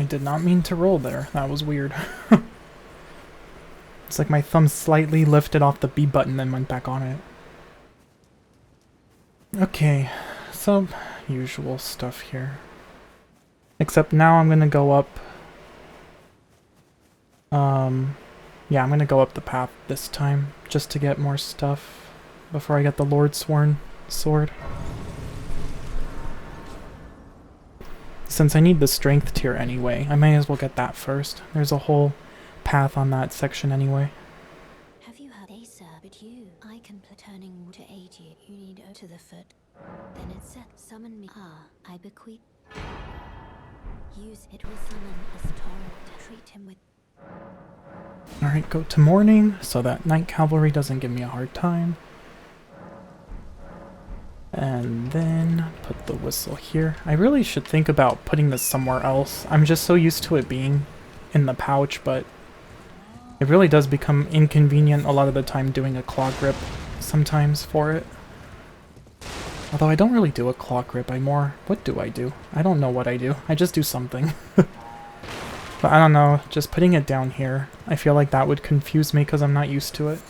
I did not mean to roll there. That was weird. It's like my thumb slightly lifted off the B button and went back on it. Okay, so usual stuff here. Except now I'm gonna go up. Yeah, I'm gonna go up the path this time just to get more stuff before I get the Lordsworn sword. Since I need the strength tier anyway, I may as well get that first. There's a whole path on that section anyway. Have you heard Acer, but you, I can turning to aid you. You need to the foot. Then it said, summon me. I bequeath. Use it will summon as torrent. Treat him with. Alright, go to morning so that night cavalry doesn't give me a hard time. And then put the whistle here. I really should think about putting this somewhere else. I'm just so used to it being in the pouch, but it really does become inconvenient a lot of the time doing a claw grip sometimes for it. Although I don't really do a claw grip, what do I do? I don't know what I do. I just do something. But I don't know, just putting it down here, I feel like that would confuse me because I'm not used to it.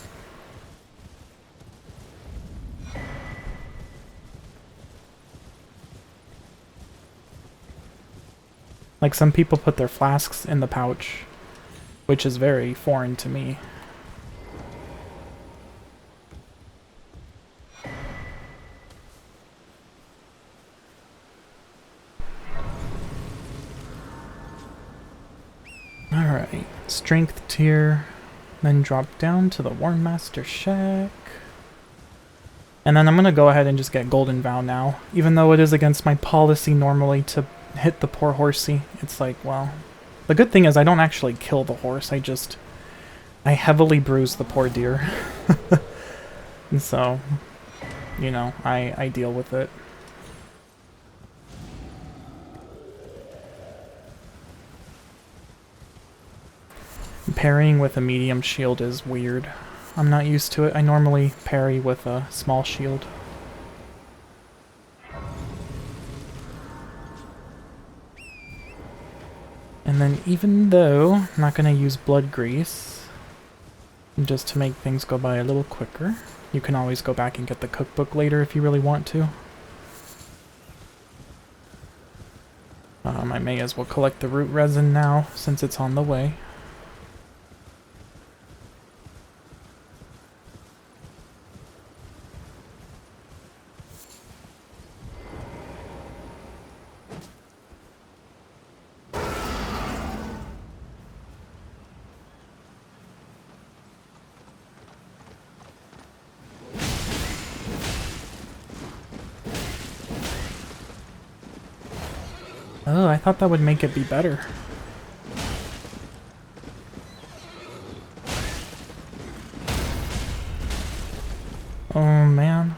Like some people put their flasks in the pouch, which is very foreign to me. Alright, strength tier, then drop down to the Warmaster Shack. And then I'm gonna go ahead and just get Golden Vow now. Even though it is against my policy normally to hit the poor horsey, it's like, well, the good thing is I don't actually kill the horse, I heavily bruise the poor deer. And so, you know, I deal with it. Parrying with a medium shield is weird. I'm not used to it. I normally parry with a small shield. And then even though I'm not going to use blood grease, just to make things go by a little quicker, you can always go back and get the cookbook later if you really want to. I may as well collect the root resin now since it's on the way. Oh, I thought that would make it be better. Oh, man.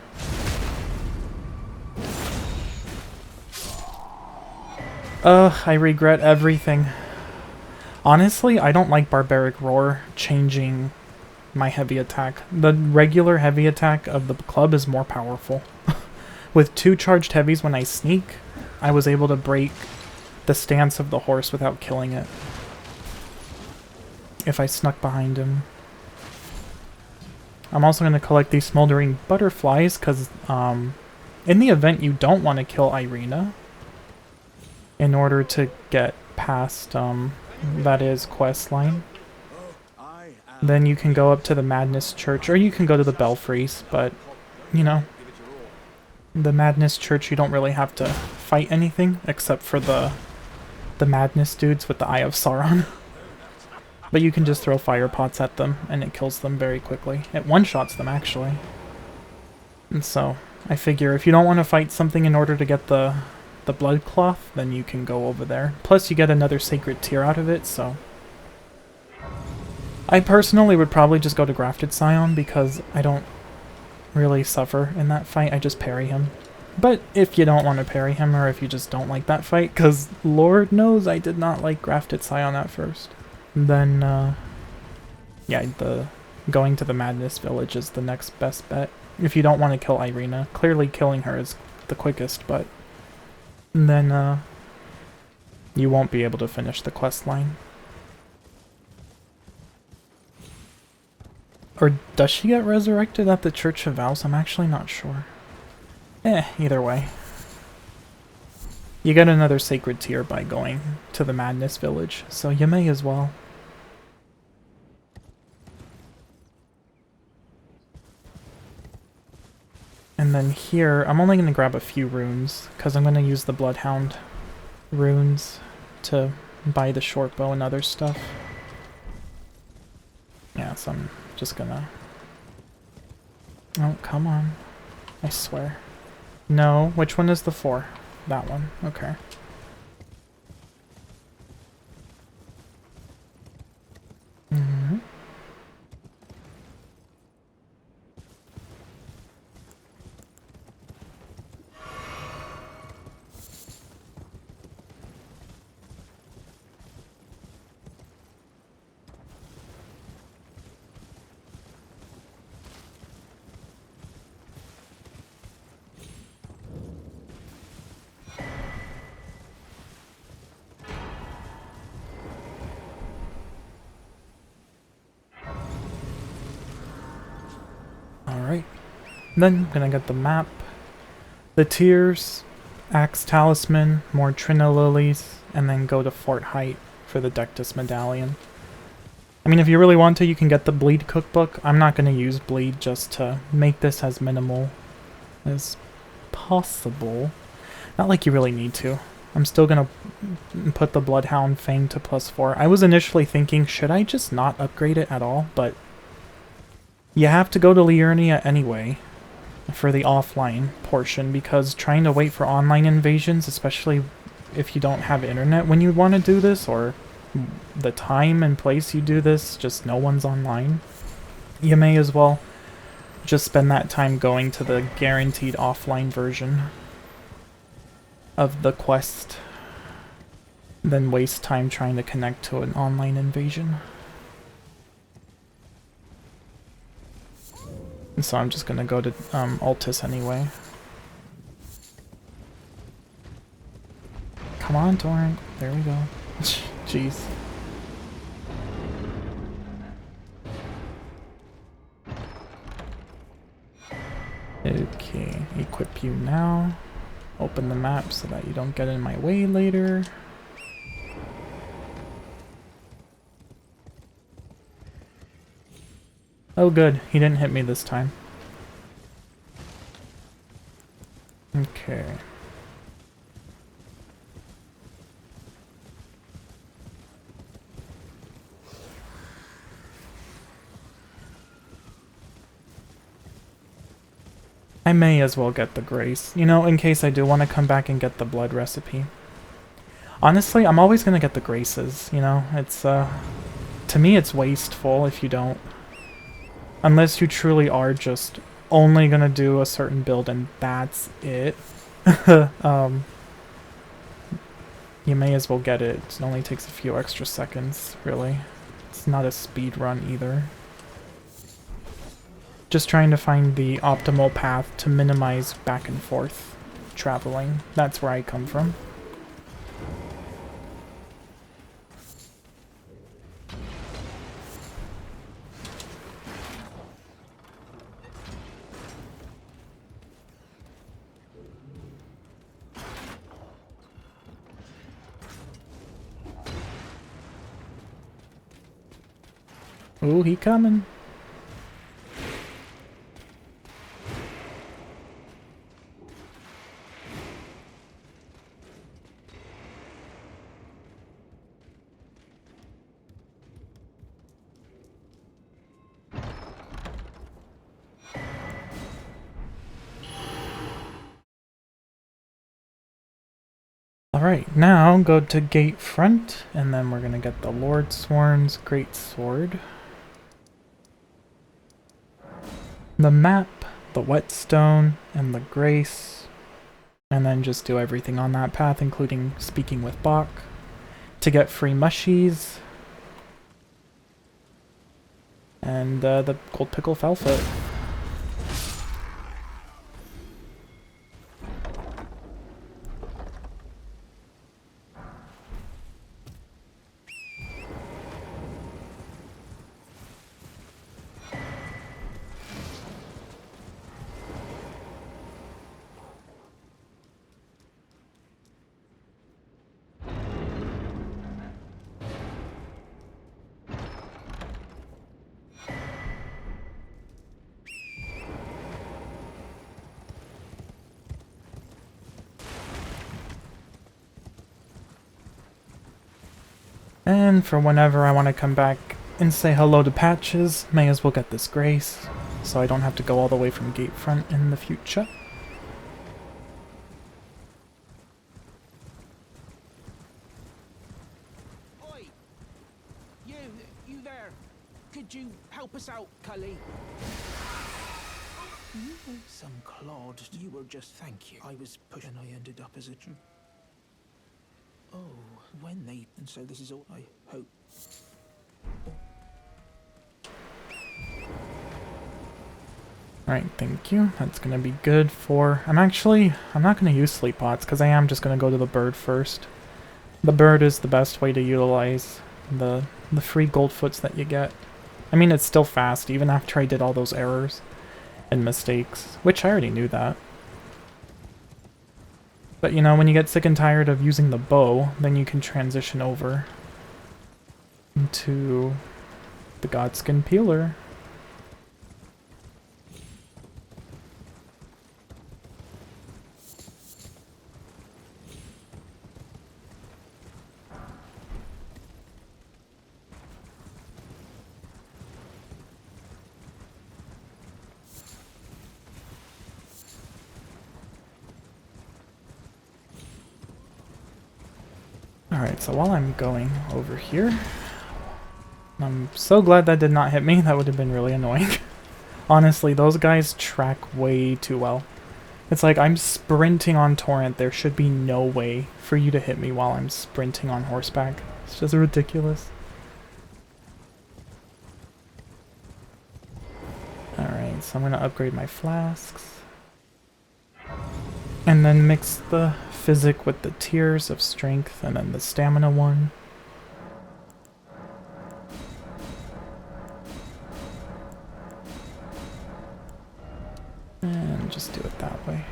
I regret everything. Honestly, I don't like Barbaric Roar changing my heavy attack. The regular heavy attack of the club is more powerful. With 2 charged heavies when I sneak, I was able to break the stance of the horse without killing it. If I snuck behind him. I'm also going to collect these smoldering butterflies because in the event you don't want to kill Irina in order to get past that is quest line, then you can go up to the Madness Church, or you can go to the Belfries, but you know, the Madness Church you don't really have to fight anything except for the Madness dudes with the Eye of Sauron. But you can just throw fire pots at them and it kills them very quickly. It one-shots them actually. And so I figure if you don't want to fight something in order to get the blood cloth, then you can go over there. Plus you get another sacred tier out of it, so I personally would probably just go to Grafted Scion because I don't really suffer in that fight. I just parry him. But if you don't want to parry him, or if you just don't like that fight, because Lord knows I did not like Grafted Scion at first, then yeah, going to the Madness Village is the next best bet. If you don't want to kill Irina, clearly killing her is the quickest, but then you won't be able to finish the quest line. Or does she get resurrected at the Church of Vows? I'm actually not sure. Either way. You get another sacred tear by going to the Madness Village, so you may as well. And then here, I'm only going to grab a few runes, because I'm going to use the Bloodhound runes to buy the Shortbow and other stuff. Yeah, so I'm just gonna... Oh, come on. I swear. No, which one is the 4? That one, okay. Mm-hmm. Alright. Then I'm gonna get the map, the tears, Axe Talisman, more Trina Lilies, and then go to Fort Height for the Dectus Medallion. I mean, if you really want to, you can get the Bleed Cookbook. I'm not gonna use Bleed just to make this as minimal as possible. Not like you really need to. I'm still gonna put the Bloodhound Fang to +4. I was initially thinking, should I just not upgrade it at all? But you have to go to Liurnia anyway for the offline portion, because trying to wait for online invasions, especially if you don't have internet when you want to do this, or the time and place you do this, just no one's online, you may as well just spend that time going to the guaranteed offline version of the quest than waste time trying to connect to an online invasion. And so I'm just gonna go to Altus anyway. Come on, Torrent. There we go. Jeez. Okay, equip you now. Open the map so that you don't get in my way later. Oh good, he didn't hit me this time. Okay. I may as well get the Grace, you know, in case I do want to come back and get the blood recipe. Honestly, I'm always going to get the Graces, you know, it's, to me it's wasteful if you don't. Unless you truly are just only going to do a certain build and that's it. You may as well get it. It only takes a few extra seconds, really. It's not a speed run either. Just trying to find the optimal path to minimize back and forth traveling. That's where I come from. Ooh, he coming. Alright, now go to Gatefront, and then we're gonna get the Lordsworn's Great Sword. The map, the Whetstone, and the Grace. And then just do everything on that path, including speaking with Bach, to get free mushies. And the Gold Pickle Foulfoot. And for whenever I want to come back and say hello to Patches, may as well get this grace, so I don't have to go all the way from Gatefront in the future. Oi! You there! Could you help us out, Cully? Some clod. You were just thank you. I was pushed and I ended up as a... Oh, when they... And so this is all I hope. Alright, thank you. That's gonna be good for... I'm not gonna use sleep pots, because I am just gonna go to the bird first. The bird is the best way to utilize the free gold foots that you get. I mean, it's still fast, even after I did all those errors and mistakes, which I already knew that. But you know, when you get sick and tired of using the bow, then you can transition over into the Godskin peeler. Alright, so while I'm going over here, I'm so glad that did not hit me. That would have been really annoying. Honestly, those guys track way too well. It's like I'm sprinting on Torrent. There should be no way for you to hit me while I'm sprinting on horseback. It's just ridiculous. Alright, so I'm going to upgrade my flasks. And then mix the Physick with the Tears of Strength and then the Stamina one. And just do it that way.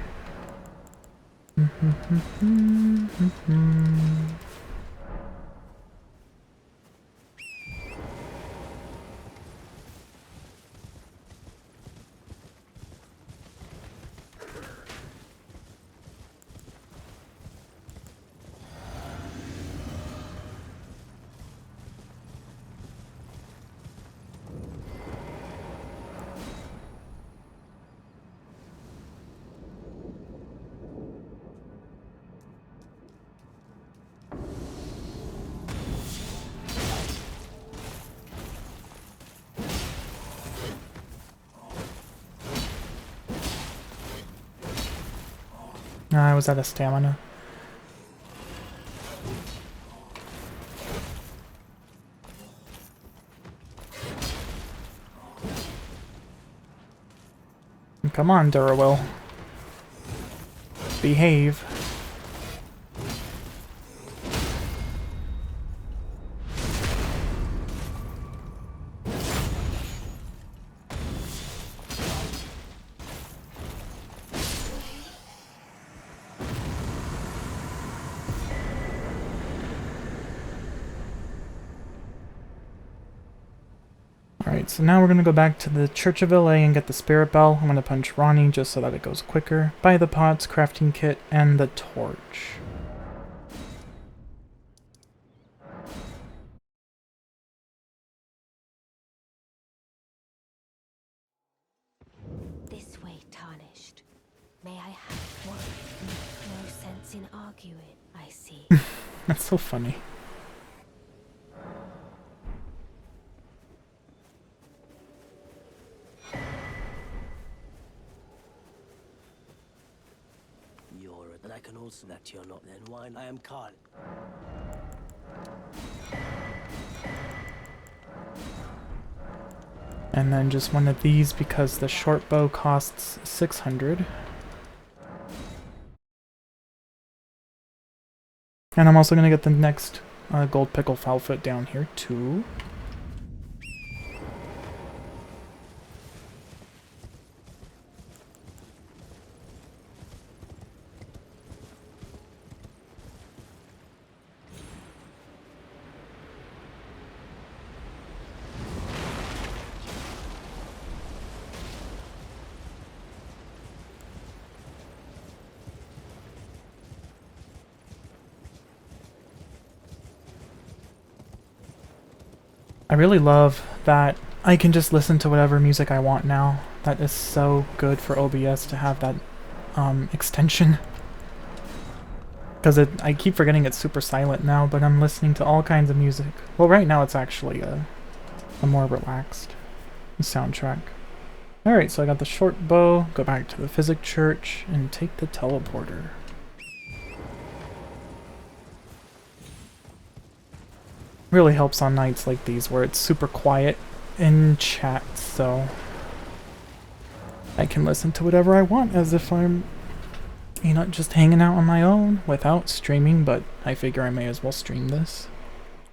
I was out of stamina. Come on, Darriwil. Behave. Alright, so now we're going to go back to the Church of Elleh and get the Spirit Bell. I'm going to punch Ronnie just so that it goes quicker. Buy the pots, crafting kit, and the torch. This way, tarnished. May I have one? No sense in arguing, I see. That's so funny. And I can also that you're not then wine. I am Carl. And then just one of these because the shortbow costs 600. And I'm also going to get the next gold pickle foulfoot down here too. I really love that I can just listen to whatever music I want now. That is so good for OBS to have that extension. Because I keep forgetting it's super silent now, but I'm listening to all kinds of music. Well, right now it's actually a more relaxed soundtrack. Alright, so I got the short bow, go back to the Physick church, and take the teleporter. Really helps on nights like these where it's super quiet in chat, so I can listen to whatever I want as if I'm, you know, just hanging out on my own without streaming, but I figure I may as well stream this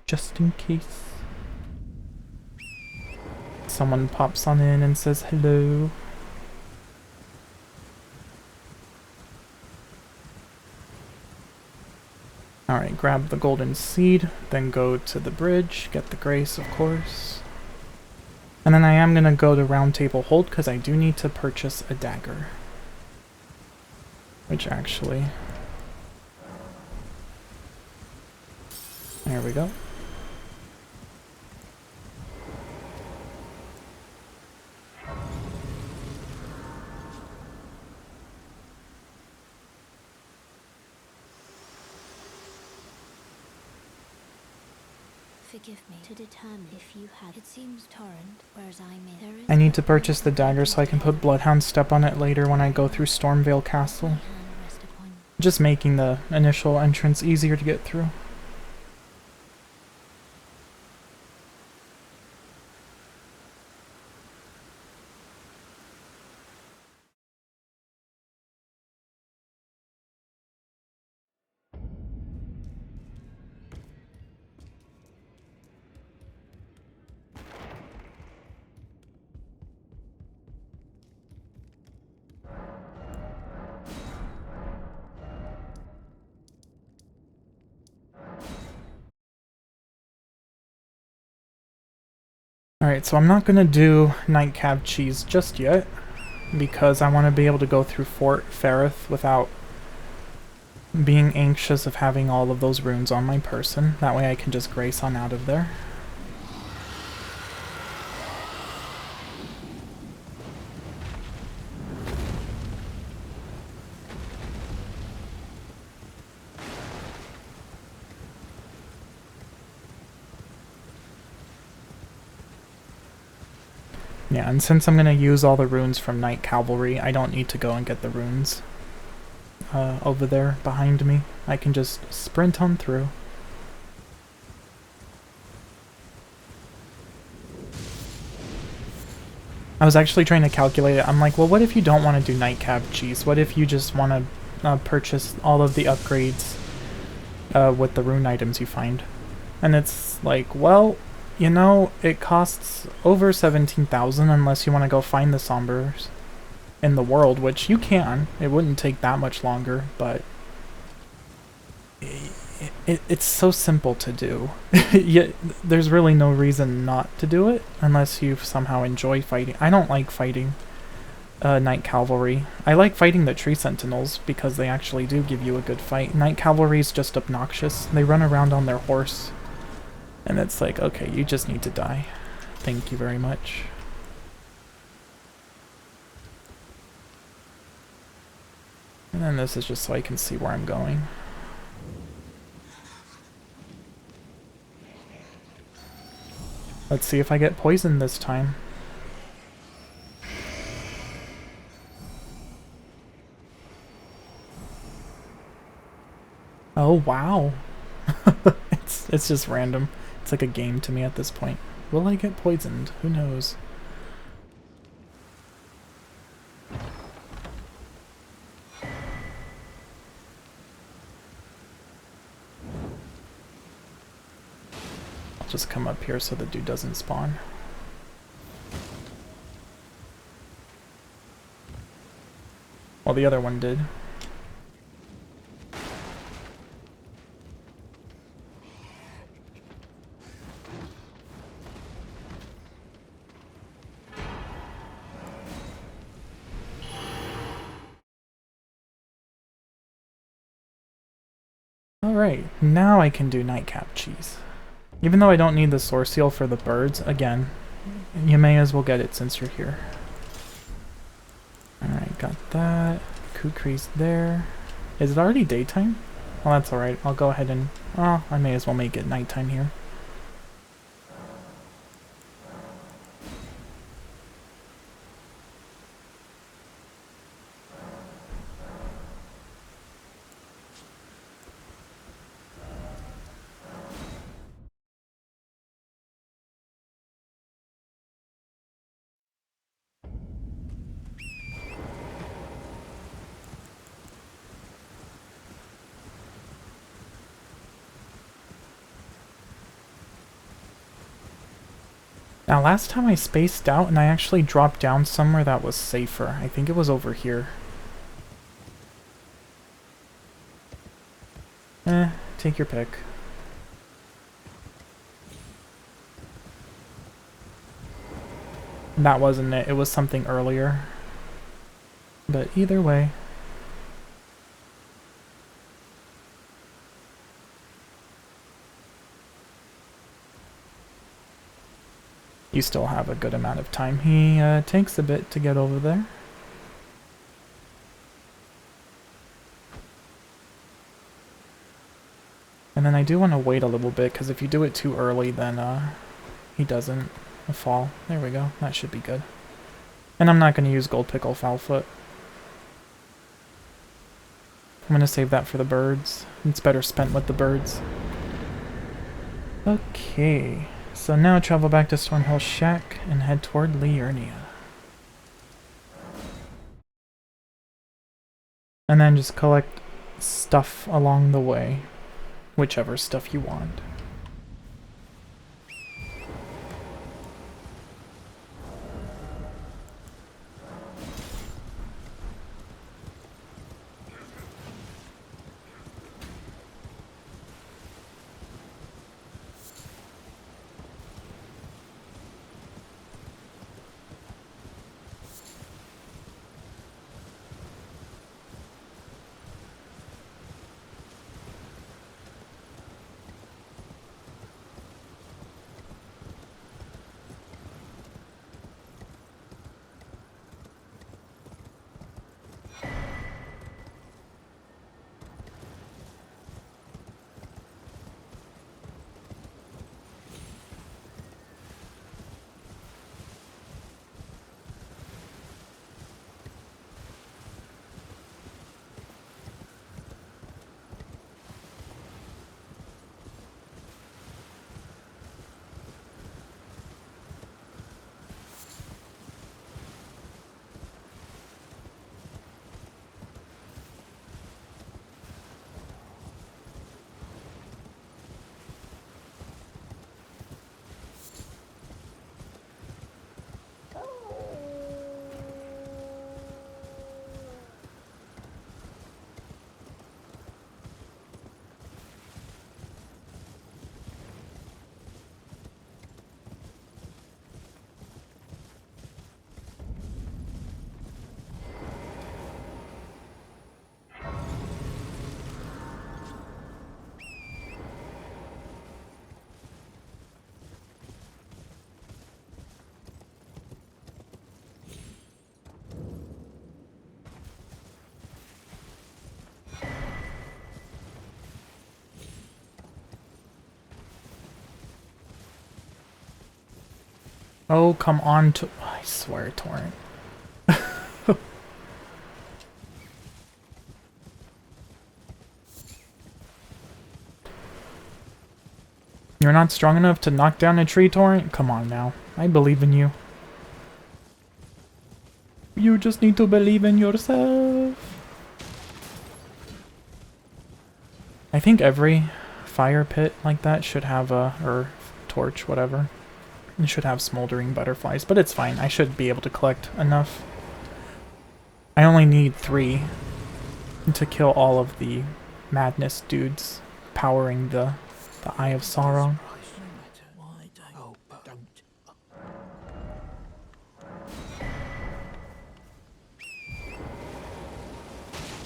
just in case someone pops on in and says hello. Alright, grab the golden seed, then go to the bridge, get the grace, of course. And then I am going to go to Round Table Hold because I do need to purchase a dagger. Which actually... There we go. Forgive me to determine if you had. It seems torrent, whereas I need to purchase the dagger so I can put Bloodhound Step on it later when I go through Stormveil Castle. Just making the initial entrance easier to get through. Alright, so I'm not going to do Night Cab Cheese just yet, because I want to be able to go through Fort Ferrith without being anxious of having all of those runes on my person. That way I can just grace on out of there. Yeah, and since I'm going to use all the runes from Night Cavalry, I don't need to go and get the runes over there behind me. I can just sprint on through. I was actually trying to calculate it. I'm like, well, what if you don't want to do Night Cab Cheese? What if you just want to purchase all of the upgrades with the rune items you find? And it's like, well... You know, it costs over 17,000 unless you want to go find the Sombers in the world, which you can. It wouldn't take that much longer, but it's so simple to do. Yet there's really no reason not to do it unless you somehow enjoy fighting. I don't like fighting Night Cavalry. I like fighting the Tree Sentinels because they actually do give you a good fight. Night Cavalry is just obnoxious. They run around on their horse. And it's like, okay, you just need to die. Thank you very much. And then this is just so I can see where I'm going. Let's see if I get poisoned this time. Oh, wow. It's just random. It's like a game to me at this point. Will I get poisoned? Who knows? I'll just come up here so the dude doesn't spawn. Well, the other one did. Alright, now I can do Nightcap Cheese. Even though I don't need the Soreseal for the birds, again, you may as well get it since you're here. Alright, got that. Kukri's there. Is it already daytime? Well, that's alright. I'll go ahead and... Oh, I may as well make it nighttime here. Now, last time I spaced out and I actually dropped down somewhere that was safer. I think it was over here. Take your pick. That wasn't it. It was something earlier. But either way. You still have a good amount of time. He takes a bit to get over there. And then I do want to wait a little bit, because if you do it too early, then he doesn't fall. There we go. That should be good. And I'm not going to use Gold Pickle Foulfoot. I'm going to save that for the birds. It's better spent with the birds. Okay. So now travel back to Stormhill's Shack and head toward Liurnia. And then just collect stuff along the way. Whichever stuff you want. Oh, come on to... I swear, Torrent. You're not strong enough to knock down a tree, Torrent? Come on now. I believe in you. You just need to believe in yourself. I think every fire pit like that should have a... or torch, whatever. It should have smoldering butterflies, but it's fine. I should be able to collect enough. I only need 3 to kill all of the madness dudes powering the Eye of Sauron.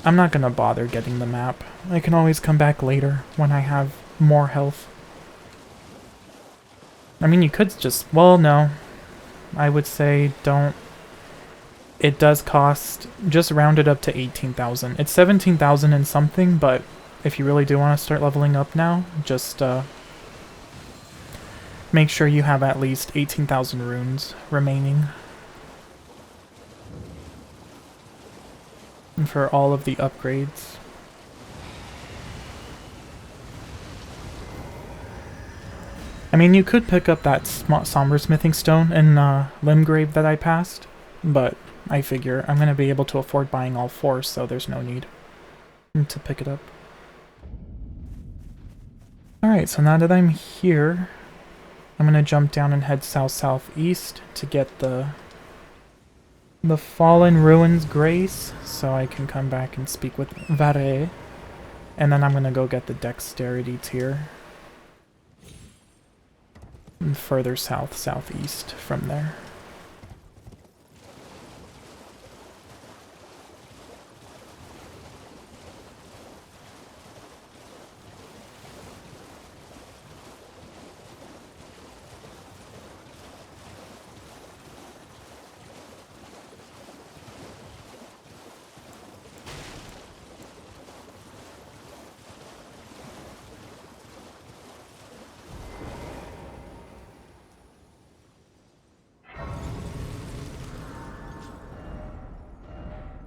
I'm not gonna bother getting the map. I can always come back later when I have more health. I mean, you could just... Well, no. I would say don't... It does cost... Just round it up to 18,000. It's 17,000 and something, but if you really do want to start leveling up now, just make sure you have at least 18,000 runes remaining. And for all of the upgrades. I mean, you could pick up that Somber Smithing Stone in Limgrave that I passed, but I figure I'm going to be able to afford buying all 4, so there's no need to pick it up. Alright, so now that I'm here, I'm going to jump down and head south-southeast to get the Fallen Ruins Grace, so I can come back and speak with Varré, and then I'm going to go get the Dexterity Tear. And further south-southeast from there.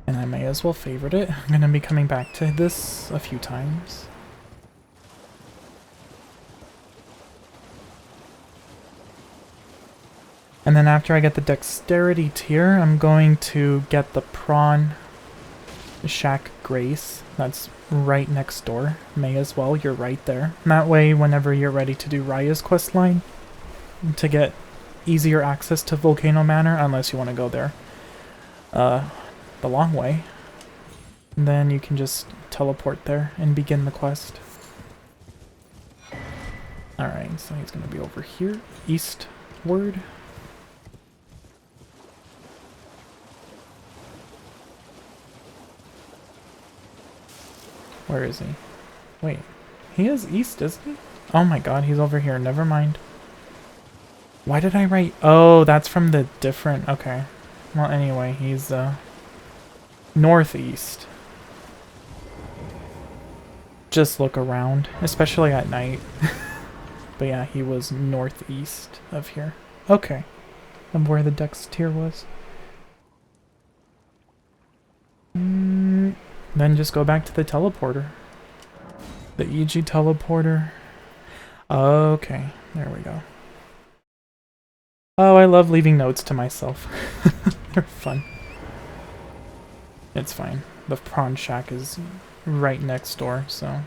And I may as well favorite it. I'm going to be coming back to this a few times. And then after I get the Dexterity Tier, I'm going to get the Prawn Shack Grace. That's right next door. May as well, you're right there. And that way, whenever you're ready to do Raya's questline, to get easier access to Volcano Manor, unless you want to go there the long way, then you can just teleport there and begin the quest. Alright, so he's going to be over here, eastward. Where is he? Wait, he is east, isn't he? Oh my god, he's over here, never mind. Why did I write... Oh, that's from the different... Okay. Well, anyway, he's northeast. Just look around, especially at night. But yeah, he was northeast of here. Okay. Of where the Dex tier was. Then just go back to the teleporter. The Iji teleporter. Okay, there we go. Oh, I love leaving notes to myself. They're fun. It's fine. The Prawn Shack is right next door, so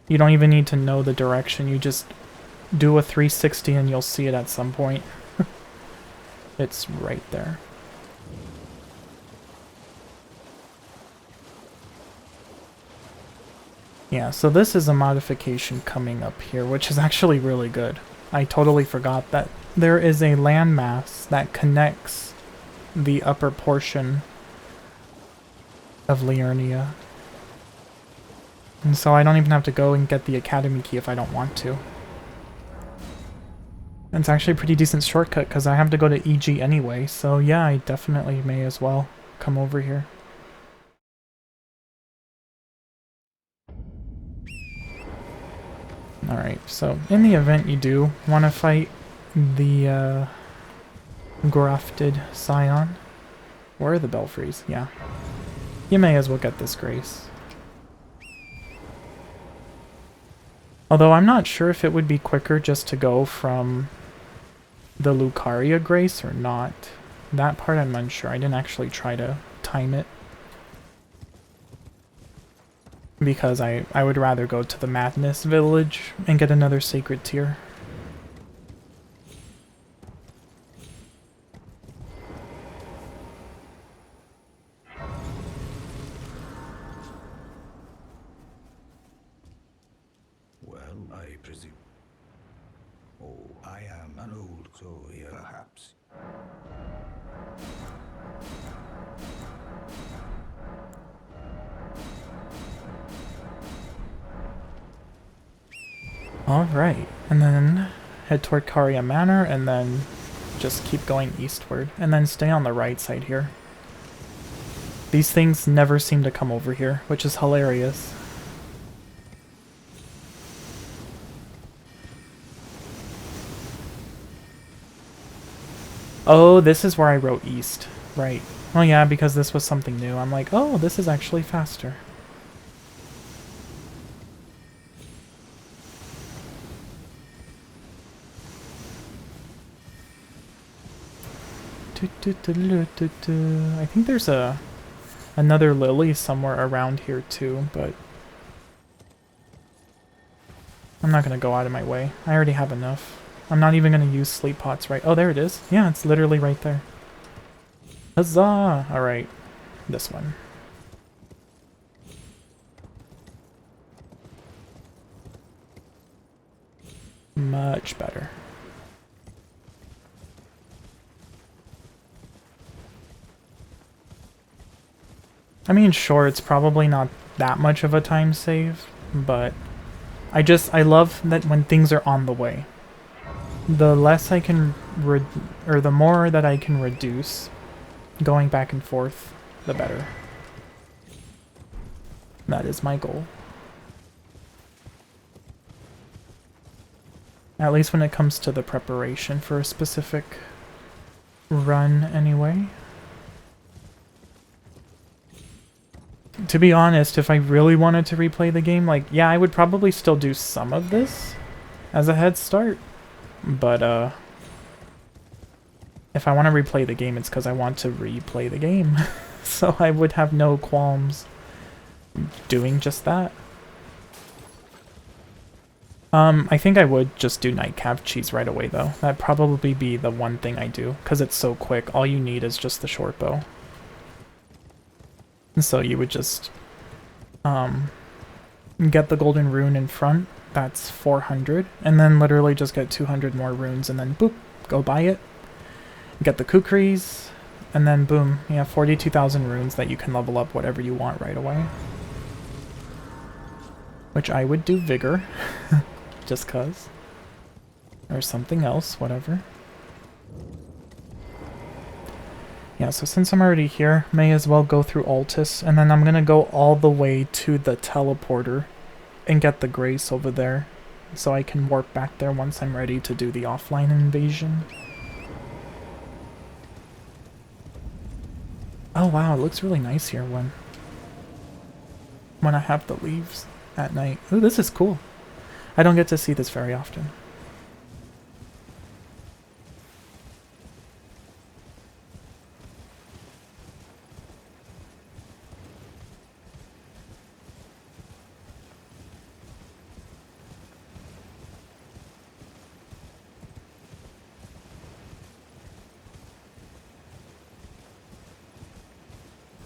you don't even need to know the direction. You just do a 360 and you'll see it at some point. It's right there. Yeah, so this is a modification coming up here, which is actually really good. I totally forgot that there is a landmass that connects the upper portion of Liurnia. And so I don't even have to go and get the Academy key if I don't want to. And it's actually a pretty decent shortcut because I have to go to EG anyway, so yeah, I definitely may as well come over here. Alright, so in the event you do want to fight the Grafted Scion, where are the Belfries? Yeah. You may as well get this Grace. Although I'm not sure if it would be quicker just to go from the Lucaria Grace or not. That part I'm unsure. I didn't actually try to time it. Because I would rather go to the Magnus village and get another sacred tier. Well, I presume. Oh, I am an old soul here, perhaps. Alright, and then head toward Caria Manor, and then just keep going eastward, and then stay on the right side here. These things never seem to come over here, which is hilarious. Oh, this is where I wrote east. Right. Oh yeah, because this was something new. I'm like, oh, this is actually faster. I think there's another lily somewhere around here too, but I'm not gonna go out of my way. I already have enough. I'm not even gonna use sleep pots, right? Oh, there it is. Yeah, it's literally right there. Huzzah! Alright, this one. Much better. I mean, sure, it's probably not that much of a time save, but I love that when things are on the way. The less I can, or the more that I can reduce going back and forth, the better. That is my goal. At least when it comes to the preparation for a specific run, anyway. To be honest, if I really wanted to replay the game, like, yeah, I would probably still do some of this as a head start. But, if I want to replay the game, it's because I want to replay the game. So I would have no qualms doing just that. I think I would just do Night Cav Cheese right away, though. That'd probably be the one thing I do, because it's so quick. All you need is just the Shortbow. So you would just get the golden rune in front, that's 400, and then literally just get 200 more runes, and then boop, go buy it, get the kukris, and then boom, you have 42,000 runes that you can level up whatever you want right away. Which I would do Vigor, just cuz. Or something else, whatever. Yeah, so since I'm already here, may as well go through Altus, and then I'm gonna go all the way to the teleporter and get the Grace over there, so I can warp back there once I'm ready to do the offline invasion. Oh wow, it looks really nice here when I have the leaves at night. Ooh, this is cool. I don't get to see this very often.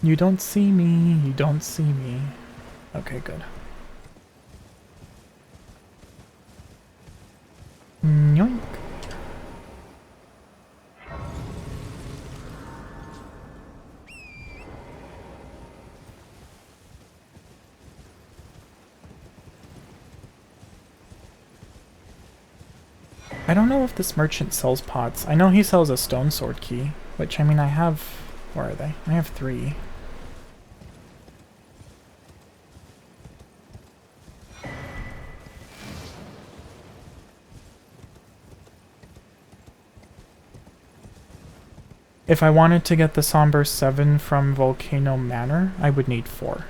You don't see me, you don't see me. Okay, good. Yoink. I don't know if this merchant sells pots. I know he sells a stone sword key, which, I mean, I have... Where are they? I have 3. If I wanted to get the Somber 7 from Volcano Manor, I would need 4.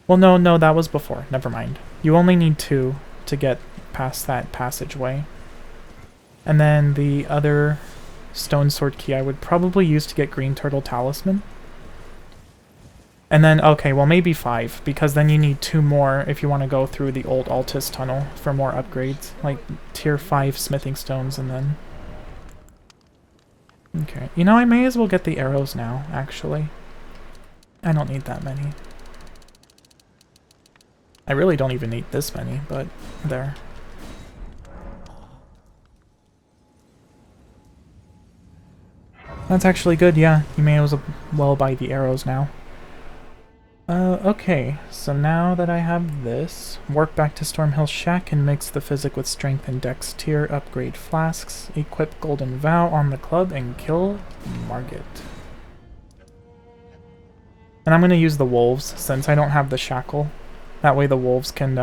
Well, no, that was before. Never mind. You only need 2 to get past that passageway. And then the other stone sword key I would probably use to get Green Turtle Talisman. And then, okay, well maybe 5, because then you need 2 more if you want to go through the old Altus tunnel for more upgrades, like tier 5 smithing stones and then... Okay, you know, I may as well get the arrows now, actually. I don't need that many. I really don't even need this many, but there. That's actually good, yeah. You may as well buy the arrows now. Okay, so now that I have this, work back to Stormhill Shack and mix the Physick with Strength and Dex tier, upgrade flasks, equip Golden Vow on the club, and kill Margit. And I'm going to use the wolves, since I don't have the shackle. That way the wolves can,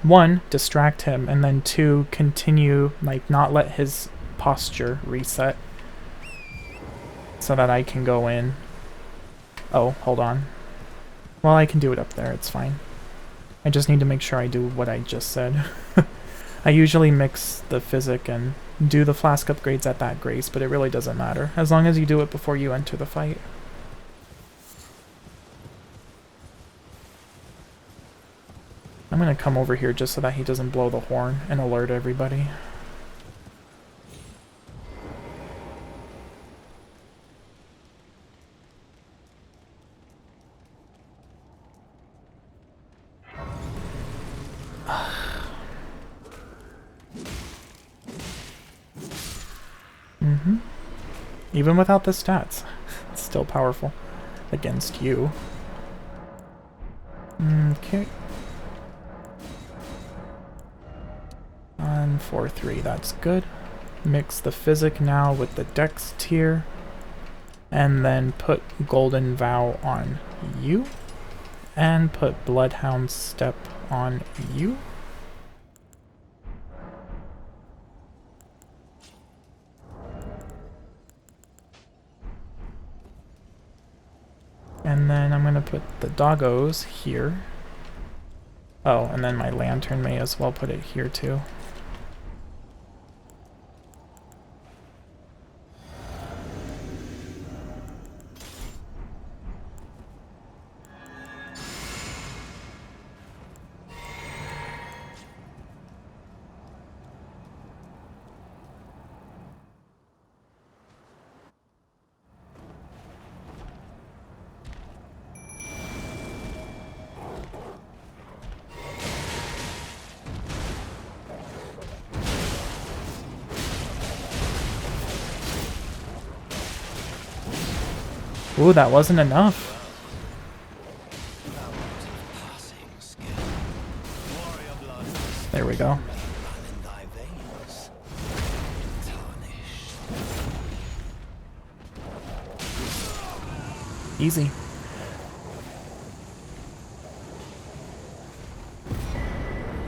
1, distract him, and then 2, continue, like, not let his posture reset. So that I can go in. Oh, hold on. Well, I can do it up there, it's fine. I just need to make sure I do what I just said. I usually mix the Physick and do the flask upgrades at that grace, but it really doesn't matter, as long as you do it before you enter the fight. I'm gonna come over here just so that he doesn't blow the horn and alert everybody. Even without the stats, it's still powerful against you. Okay. On 4-3, that's good. Mix the Physick now with the Dex tier, and then put Golden Vow on you, and put Bloodhound Step on you. And then I'm going to put the doggos here. Oh, and then my lantern may as well put it here too. Ooh, that wasn't enough. There we go. Easy.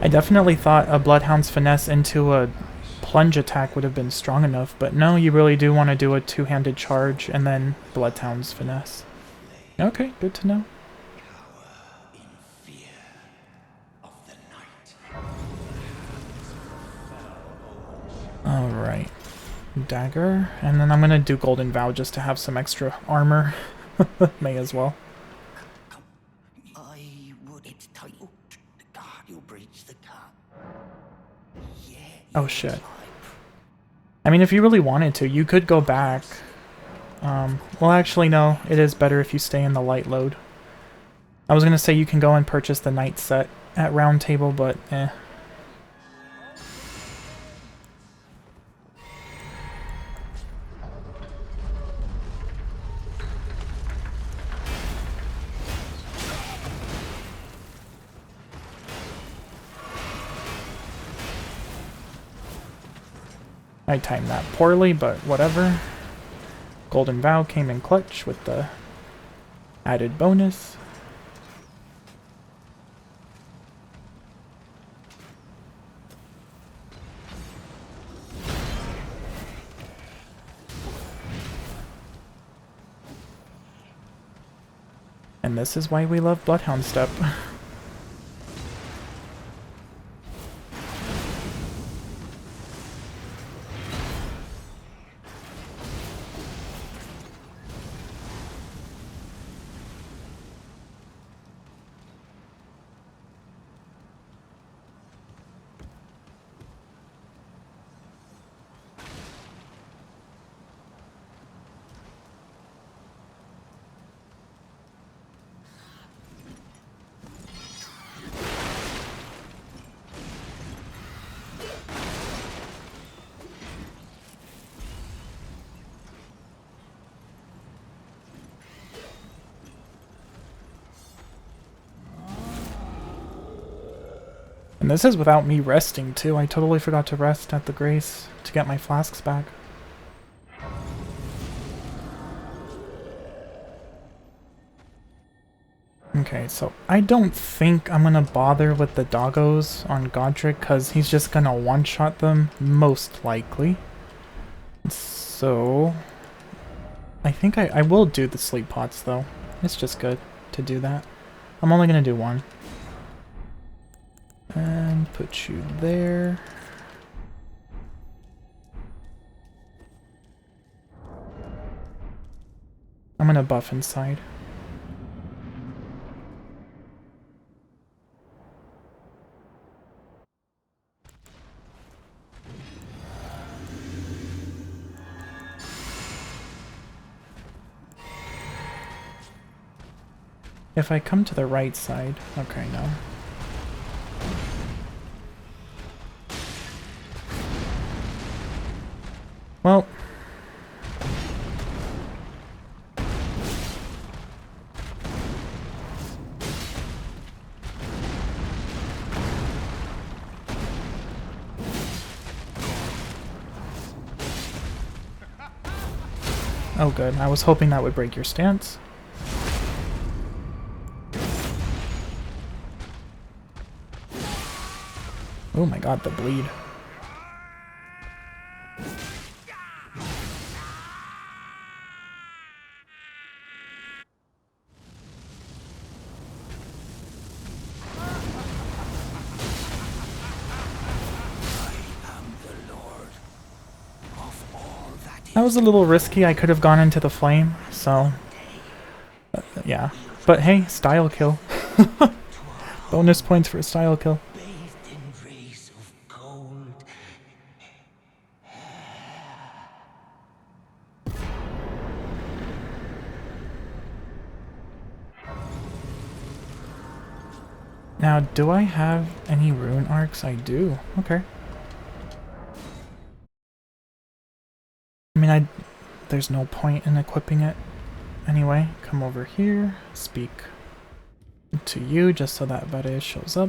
I definitely thought a Bloodhound's Finesse into a plunge attack would have been strong enough, but no, you really do want to do a two-handed charge and then Bloodhound's Finesse. Okay, good to know. Alright. Dagger, and then I'm gonna do Golden Vow just to have some extra armor. May as well. Oh shit. I mean, if you really wanted to, you could go back. Well, actually, no. It is better if you stay in the light load. I was gonna say you can go and purchase the night set at Round Table, but eh. I timed that poorly, but whatever. Golden Vow came in clutch with the added bonus. And this is why we love Bloodhound Step. And this is without me resting too. I totally forgot to rest at the Grace to get my flasks back. Okay, so I don't think I'm gonna bother with the doggos on Godrick because he's just gonna one-shot them, most likely. So I think I will do the sleep pots though. It's just good to do that. I'm only gonna do one. And put you there. I'm gonna buff inside. If I come to the right side, okay, no. Well. Oh good, I was hoping that would break your stance. Oh my god, the bleed. That was a little risky. I could have gone into the flame, so yeah. But hey, style kill. Bonus points for a style kill. Now, do I have any rune arcs? I do. Okay. I mean, there's no point in equipping it. Anyway, come over here, speak to you just so that Varré shows up.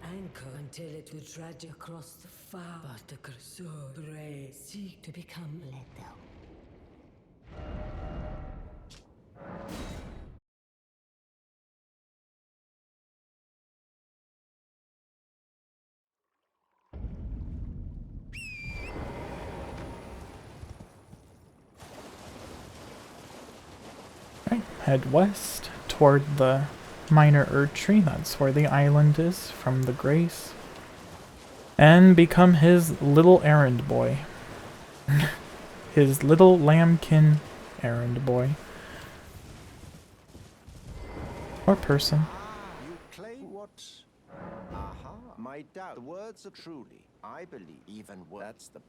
Anchor until it will drag across the far, but the Varré seek to become lethal. Right, head west toward the minor Erdtree. That's where the island is from the Grace. And become his little errand boy. His little lambkin errand boy. Or person. You claim what? Aha, my doubt. The words are truly. I believe even that's the.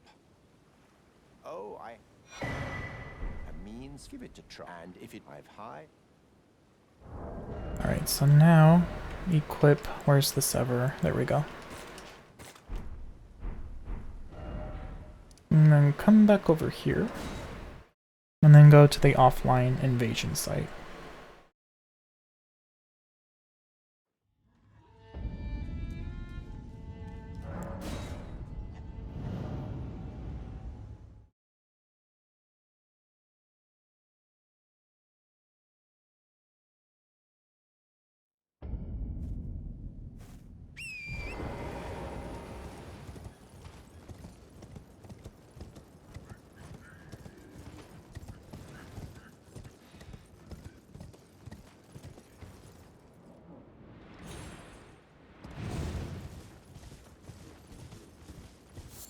Oh, a means. Give it a try, and if it I've high. Alright, so now equip. Where's the Severer? There we go. And then come back over here. And then go to the offline invasion site.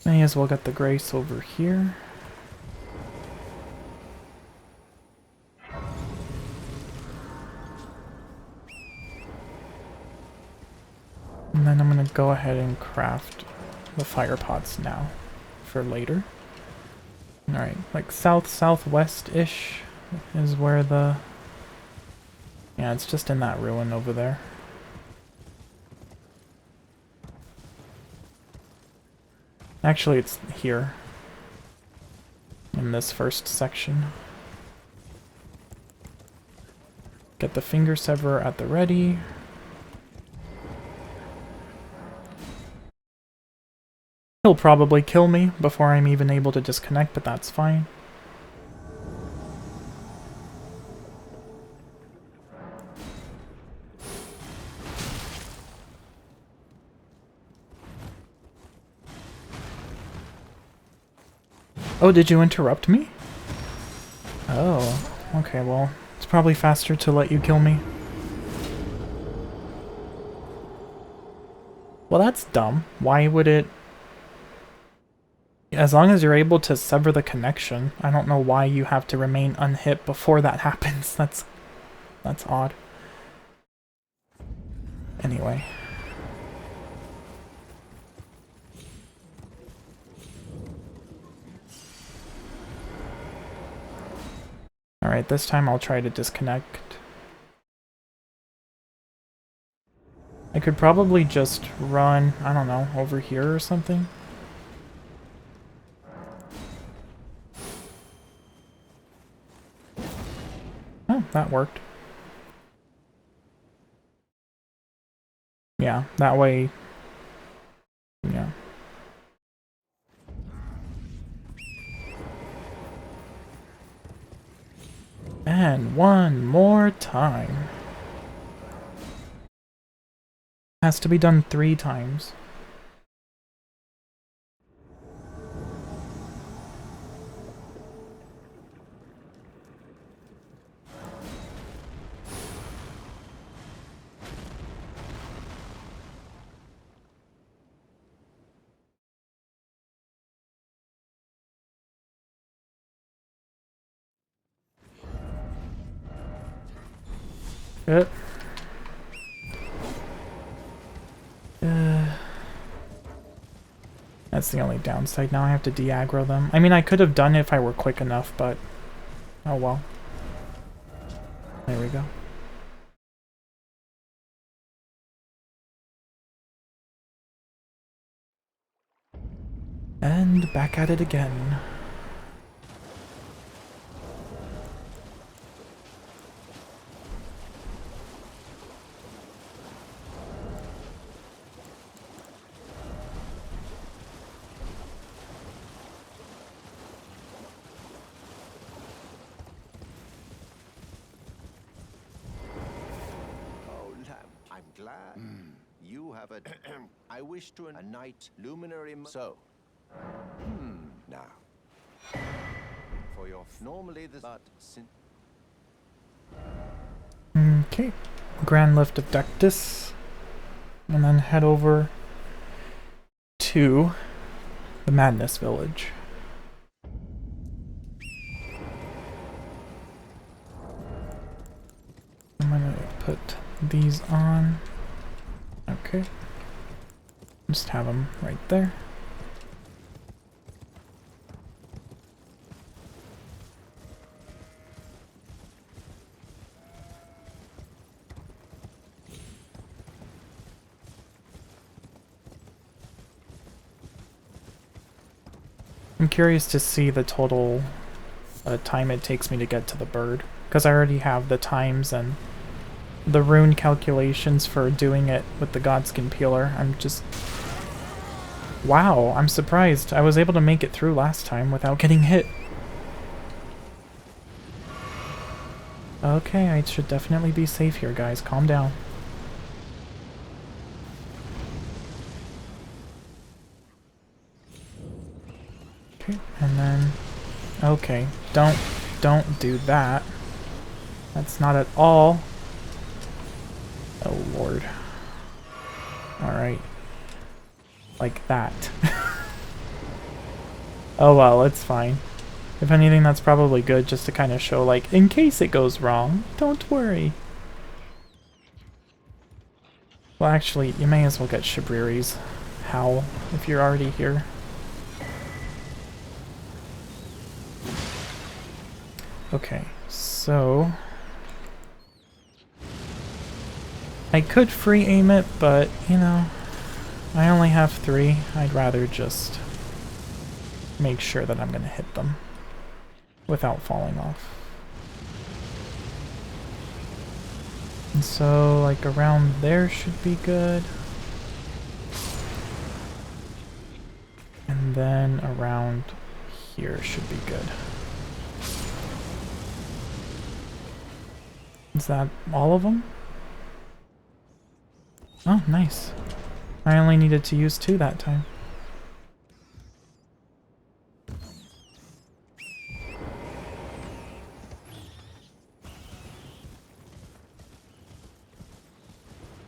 May as well get the Grace over here. And then I'm gonna go ahead and craft the fire pots now for later. Alright, like southwest-ish is where the... Yeah, it's just in that ruin over there. Actually, it's here. In this first section. Get the finger severer at the ready. He'll probably kill me before I'm even able to disconnect, but that's fine. Oh, did you interrupt me? Oh, okay, well, it's probably faster to let you kill me. Well, that's dumb. Why would it... As long as you're able to sever the connection, I don't know why you have to remain unhit before that happens. That's odd. Anyway. Alright, this time I'll try to disconnect. I could probably just run, I don't know, over here or something. Oh, that worked. Yeah, that way... Yeah. And one more time. Has to be done 3 times. Good. That's the only downside. Now I have to de-aggro them. I mean, I could have done it if I were quick enough, but... Oh well. There we go. And back at it again. You have a... I wish to... A knight luminary... So. Now. For your... Normally this... But... Okay. Grand Lift of Dectus. And then head over to the Magnus village. I'm gonna put these on. Okay. Just have them right there. I'm curious to see the total time it takes me to get to the bird, because I already have the times and the rune calculations for doing it with the Godskin peeler. I'm just... Wow, I'm surprised. I was able to make it through last time without getting hit. Okay, I should definitely be safe here, guys. Calm down. Okay, and then... Okay, don't do that. That's not at all... Oh lord. Alright. Like that. Oh well, it's fine. If anything, that's probably good, just to kind of show, like, in case it goes wrong, don't worry. Well, actually, you may as well get Shabriri's Howl if you're already here. Okay, so... I could free aim it, but, you know, I only have 3. I'd rather just make sure that I'm going to hit them without falling off. And so, like, around there should be good. And then around here should be good. Is that all of them? Oh, nice. I only needed to use 2 that time.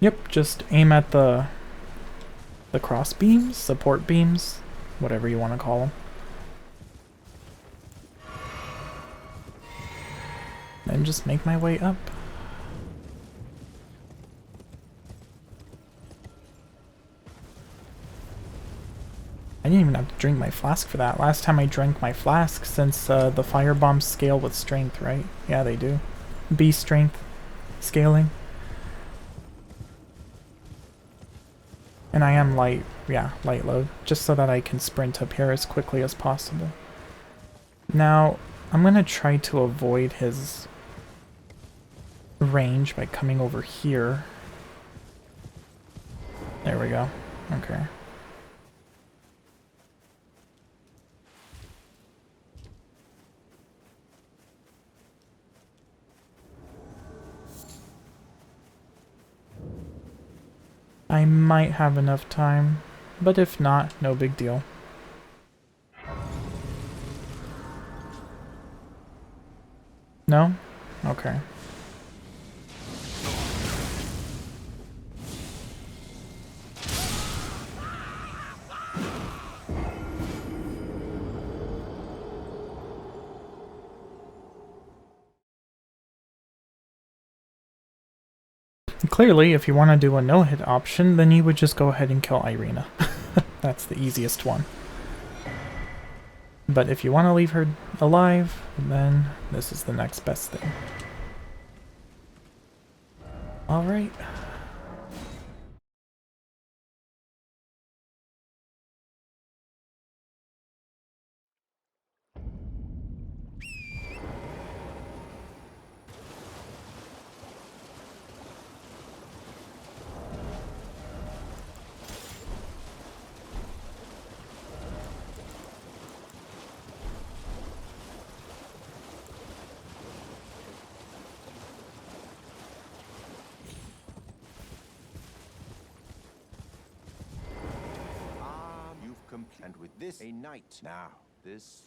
Yep, just aim at the cross beams, support beams, whatever you want to call them. Then just make my way up. I didn't even have to drink my flask for that. Last time I drank my flask, since the fire bombs scale with strength, right? Yeah, they do. B strength scaling. And I am light, yeah, light load, just so that I can sprint up here as quickly as possible. Now, I'm gonna try to avoid his range by coming over here. There we go. Okay. I might have enough time, but if not, no big deal. No? Okay. Clearly, if you want to do a no-hit option, then you would just go ahead and kill Irina. That's the easiest one. But if you want to leave her alive, then this is the next best thing. Alright. And with this, a knight. Now, this...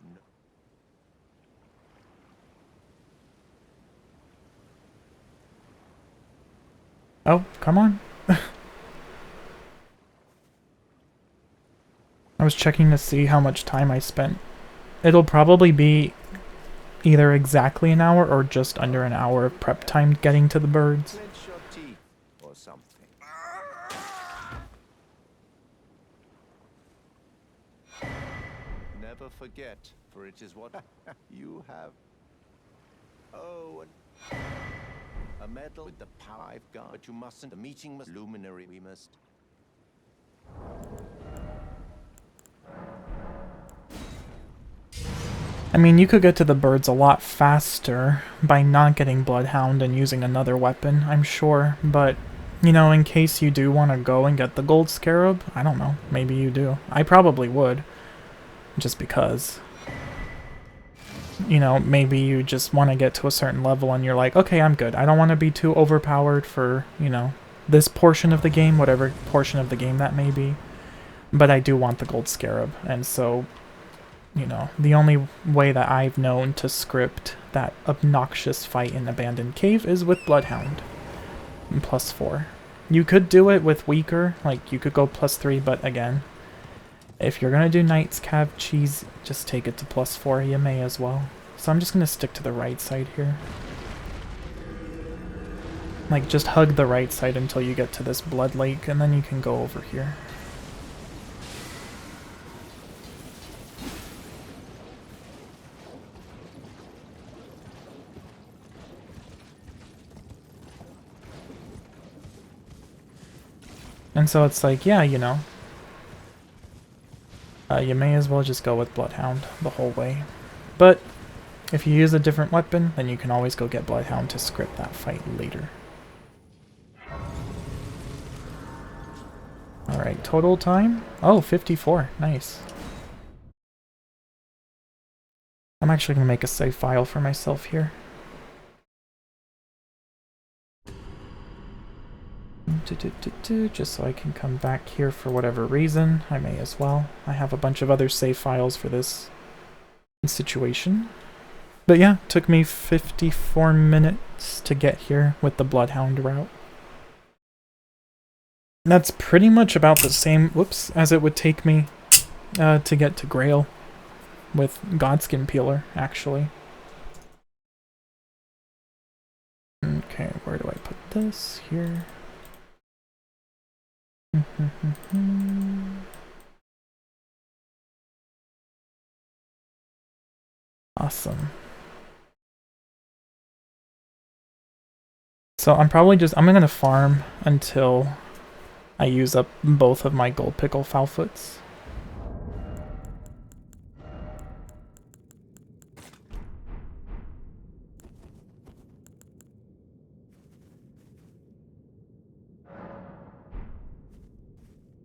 Oh, come on. I was checking to see how much time I spent. It'll probably be either exactly an hour or just under an hour of prep time getting to the birds. Clench your teeth or something. Never forget, for it is what you have. Oh, and a medal with the power I've got. But you mustn't. The meeting must luminary. We must. I mean, you could get to the birds a lot faster by not getting Bloodhound and using another weapon, I'm sure, but, you know, in case you do want to go and get the gold scarab, I don't know, maybe you do. I probably would, just because, you know, maybe you just want to get to a certain level and you're like, okay, I'm good. I don't want to be too overpowered for, you know, this portion of the game, whatever portion of the game that may be, but I do want the gold scarab, and so... You know, the only way that I've known to script that obnoxious fight in Abandoned Cave is with Bloodhound. And +4. You could do it with weaker, like you could go +3, but again, if you're gonna do Knight's Cav Cheese, just take it to +4, you may as well. So I'm just gonna stick to the right side here. Like, just hug the right side until you get to this Blood Lake, and then you can go over here. And so it's like, yeah, you know, you may as well just go with Bloodhound the whole way. But if you use a different weapon, then you can always go get Bloodhound to script that fight later. Alright, total time? Oh, 54. Nice. I'm actually going to make a save file for myself here. Just so I can come back here for whatever reason. I may as well. I have a bunch of other save files for this situation. But yeah, took me 54 minutes to get here with the Bloodhound route. That's pretty much about the same, whoops, as it would take me to get to Grail with Godskin Peeler, actually. Okay, where do I put this? Here. Awesome. So I'm gonna farm until I use up both of my gold pickle foulfoots.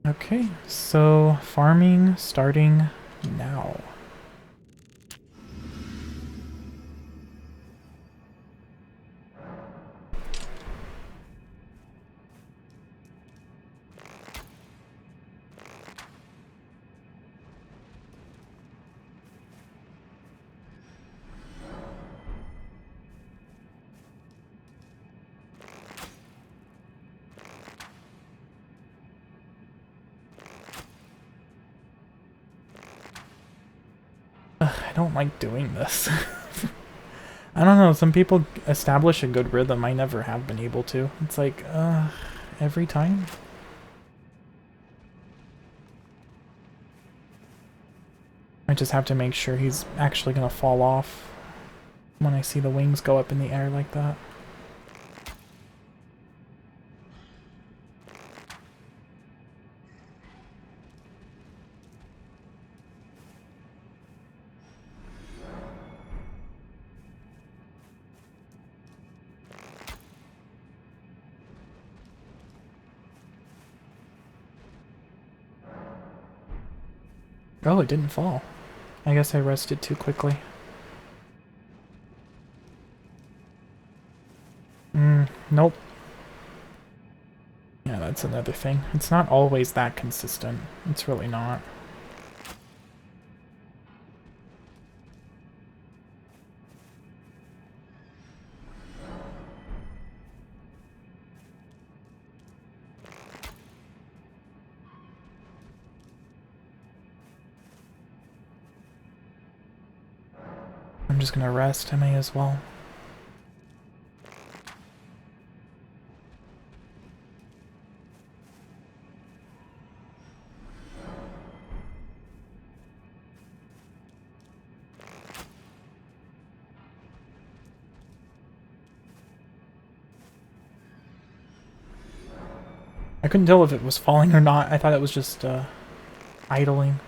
Okay, so farming starting now. I don't like doing this. I don't know, some people establish a good rhythm. I never have been able to. It's like, every time? I just have to make sure he's actually gonna fall off when I see the wings go up in the air like that. Oh, it didn't fall. I guess I rested too quickly. Nope. Yeah, that's another thing. It's not always that consistent. It's really not. I'm just gonna rest, I may as well. I couldn't tell if it was falling or not. I thought it was just idling.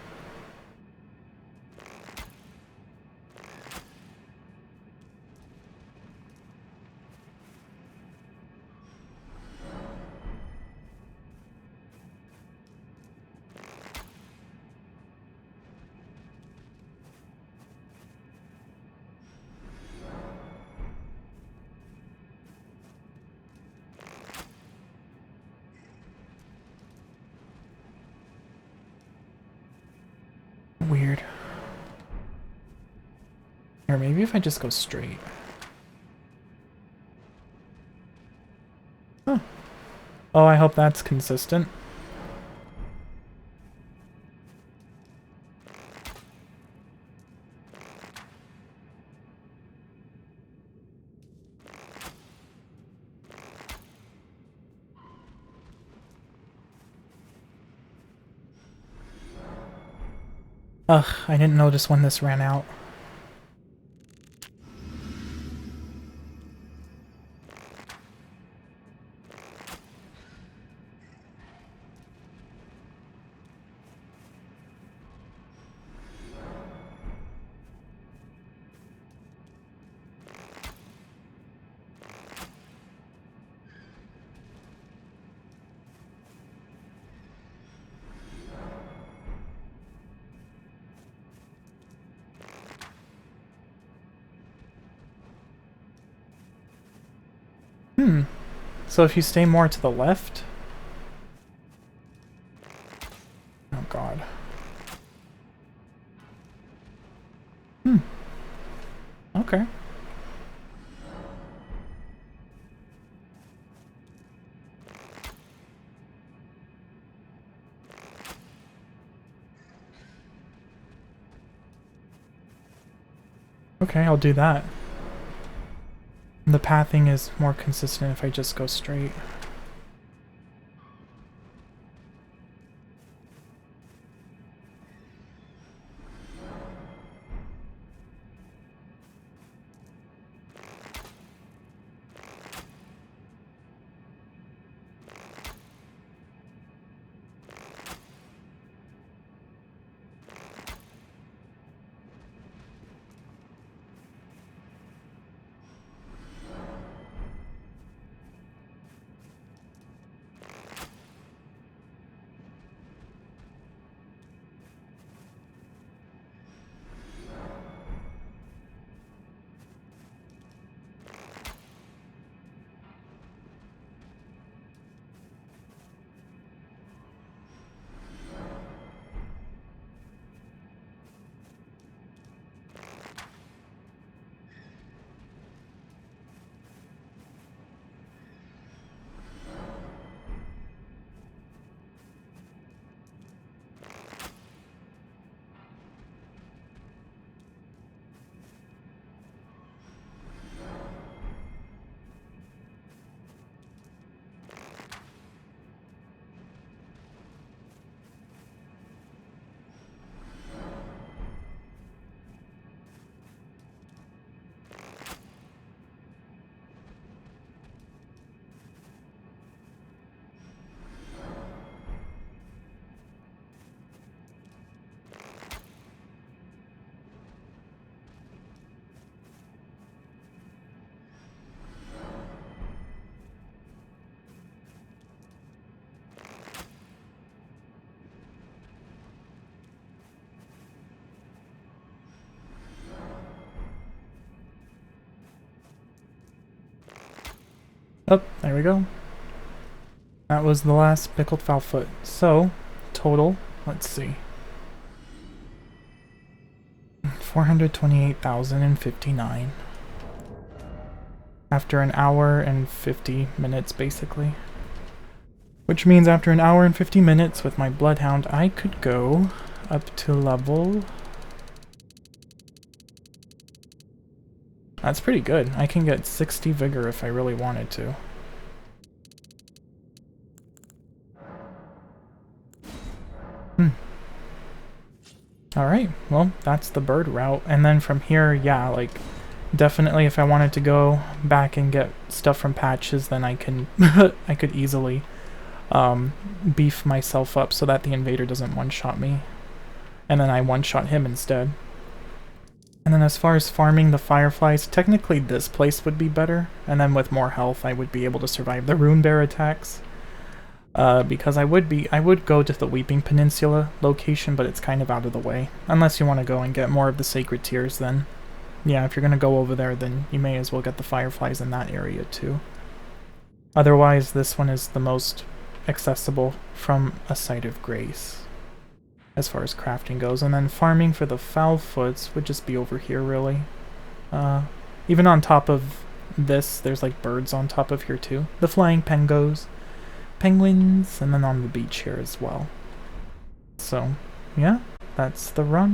Weird. Or maybe if I just go straight. Huh. Oh, I hope that's consistent. Ugh, I didn't notice when this ran out. So if you stay more to the left... Oh god. Okay. Okay, I'll do that. The pathing is more consistent if I just go straight. Oh, there we go. That was the last pickled foul foot. So, total, let's see. 428,059. After an hour and 50 minutes, basically. Which means after an hour and 50 minutes with my Bloodhound, I could go up to level... That's pretty good. I can get 60 vigor if I really wanted to. Alright, well, that's the bird route. And then from here, yeah, like, definitely if I wanted to go back and get stuff from patches, then I can, I could easily beef myself up so that the invader doesn't one-shot me. And then I one-shot him instead. And then as far as farming the fireflies, technically this place would be better. And then with more health, I would be able to survive the rune bear attacks. Because I would go to the Weeping Peninsula location, but it's kind of out of the way. Unless you want to go and get more of the sacred tears, then yeah, if you're going to go over there, then you may as well get the fireflies in that area too. Otherwise, this one is the most accessible from a site of grace as far as crafting goes. And then farming for the foul foots would just be over here, really. Even on top of this, there's like birds on top of here too. The flying pengos. Penguins, and then on the beach here as well. So, yeah, that's the run.